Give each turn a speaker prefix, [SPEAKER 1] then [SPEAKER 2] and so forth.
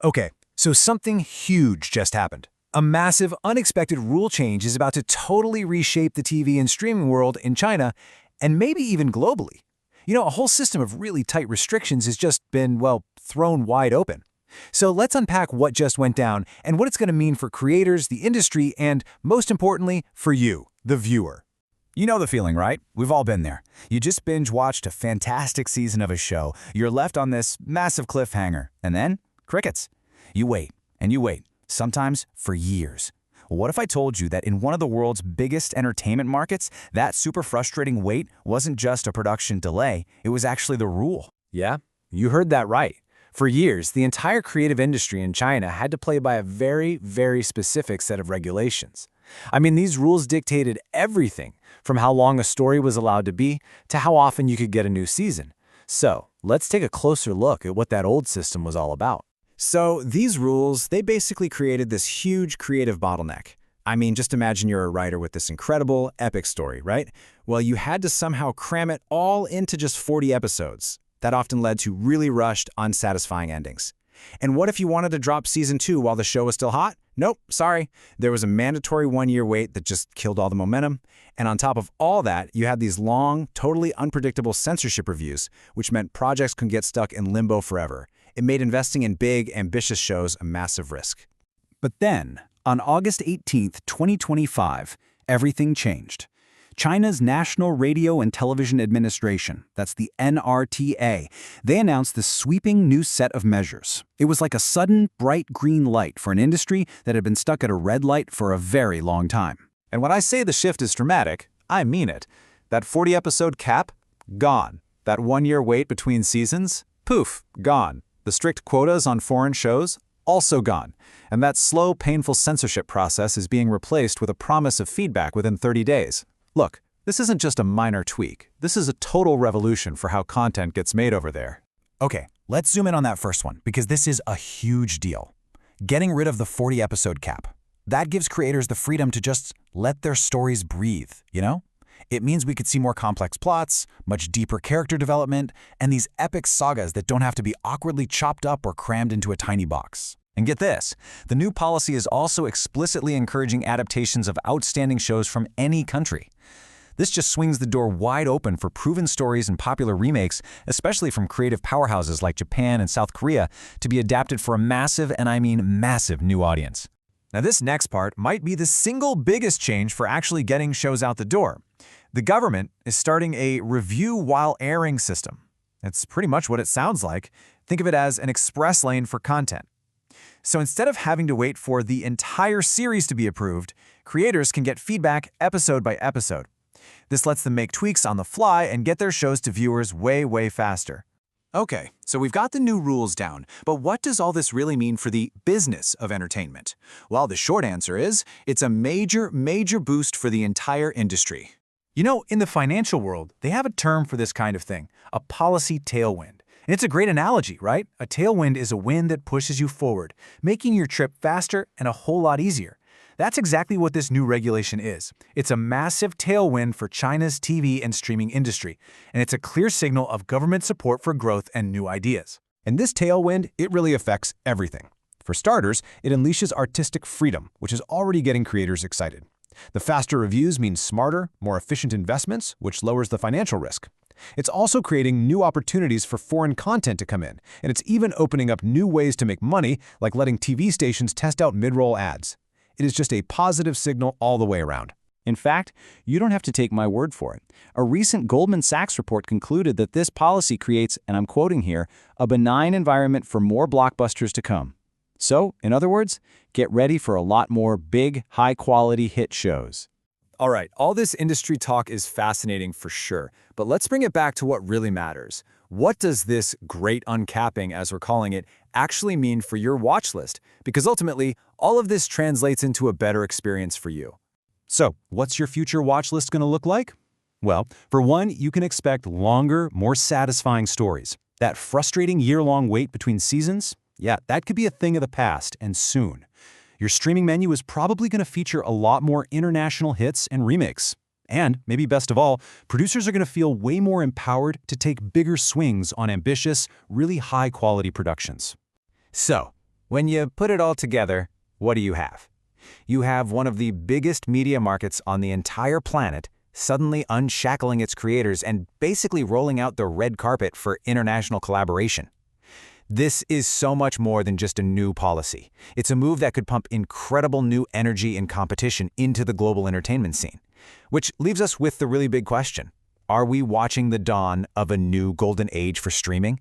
[SPEAKER 1] Okay, so something huge just happened. A massive, unexpected rule change is about to totally reshape the TV and streaming world in China, and maybe even globally. A whole system of really tight restrictions has just been, well, thrown wide open. So let's unpack what just went down and what it's going to mean for creators, the industry, and, most importantly, for you, the viewer.
[SPEAKER 2] You know the feeling, right? We've all been there. You just binge-watched a fantastic season of a show, you're left on this massive cliffhanger, and then, crickets. You wait, and you wait, sometimes for years. What if I told you that in one of the world's biggest entertainment markets, that super frustrating wait wasn't just a production delay, it was actually the rule?
[SPEAKER 1] Yeah, you heard that right. For years, the entire creative industry in China had to play by a very, very specific set of regulations. These rules dictated everything, from how long a story was allowed to be to how often you could get a new season. So, let's take a closer look at what that old system was all about.
[SPEAKER 2] So these rules, they basically created this huge creative bottleneck. Just imagine you're a writer with this incredible, epic story, right? Well, you had to somehow cram it all into just 40 episodes. That often led to really rushed, unsatisfying endings. And what if you wanted to drop season 2 while the show was still hot? Nope, sorry. There was a mandatory one-year wait that just killed all the momentum. And on top of all that, you had these long, totally unpredictable censorship reviews, which meant projects could get stuck in limbo forever. It made investing in big, ambitious shows a massive risk.
[SPEAKER 3] But then, on August 18, 2025, everything changed. China's National Radio and Television Administration, that's the NRTA, they announced this sweeping new set of measures. It was like a sudden, bright green light for an industry that had been stuck at a red light for a very long time.
[SPEAKER 1] And when I say the shift is dramatic, I mean it. That 40-episode cap? Gone. That one-year wait between seasons? Poof, gone. The strict quotas on foreign shows? Also gone. And that slow, painful censorship process is being replaced with a promise of feedback within 30 days. Look, this isn't just a minor tweak. This is a total revolution for how content gets made over there.
[SPEAKER 3] Okay, let's zoom in on that first one, because this is a huge deal. Getting rid of the 40-episode cap. That gives creators the freedom to just let their stories breathe, It means we could see more complex plots, much deeper character development, and these epic sagas that don't have to be awkwardly chopped up or crammed into a tiny box. And get this, the new policy is also explicitly encouraging adaptations of outstanding shows from any country. This just swings the door wide open for proven stories and popular remakes, especially from creative powerhouses like Japan and South Korea, to be adapted for a massive, and I mean massive, new audience.
[SPEAKER 1] Now this next part might be the single biggest change for actually getting shows out the door. The government is starting a review while airing system. It's pretty much what it sounds like. Think of it as an express lane for content. So instead of having to wait for the entire series to be approved, creators can get feedback episode by episode. This lets them make tweaks on the fly and get their shows to viewers way, way faster. Okay, so we've got the new rules down, but what does all this really mean for the business of entertainment? Well, the short answer is, it's a major, major boost for the entire industry. In the financial world, they have a term for this kind of thing, a policy tailwind. And it's a great analogy, right? A tailwind is a wind that pushes you forward, making your trip faster and a whole lot easier. That's exactly what this new regulation is. It's a massive tailwind for China's TV and streaming industry, and it's a clear signal of government support for growth and new ideas.
[SPEAKER 4] And this tailwind, it really affects everything. For starters, it unleashes artistic freedom, which is already getting creators excited. The faster reviews mean smarter, more efficient investments, which lowers the financial risk. It's also creating new opportunities for foreign content to come in, and it's even opening up new ways to make money, like letting TV stations test out mid-roll ads. It is just a positive signal all the way around.
[SPEAKER 3] In fact, you don't have to take my word for it. A recent Goldman Sachs report concluded that this policy creates, and I'm quoting here, a benign environment for more blockbusters to come. So, in other words, get ready for a lot more big, high-quality hit shows.
[SPEAKER 1] All right, all this industry talk is fascinating for sure, but let's bring it back to what really matters. What does this great uncapping, as we're calling it, actually mean for your watch list? Because ultimately, all of this translates into a better experience for you.
[SPEAKER 4] So, what's your future watch list going to look like? Well, for one, you can expect longer, more satisfying stories. That frustrating year-long wait between seasons? Yeah, that could be a thing of the past, and soon. Your streaming menu is probably going to feature a lot more international hits and remakes. And, maybe best of all, producers are going to feel way more empowered to take bigger swings on ambitious, really high-quality productions.
[SPEAKER 1] So,
[SPEAKER 2] When you put it all together, what do you have? You have one of the biggest media markets on the entire planet suddenly unshackling its creators and basically rolling out the red carpet for international collaboration. This is so much more than just a new policy. It's a move that could pump incredible new energy and competition into the global entertainment scene. Which leaves us with the really big question. Are we watching the dawn of a new golden age for streaming?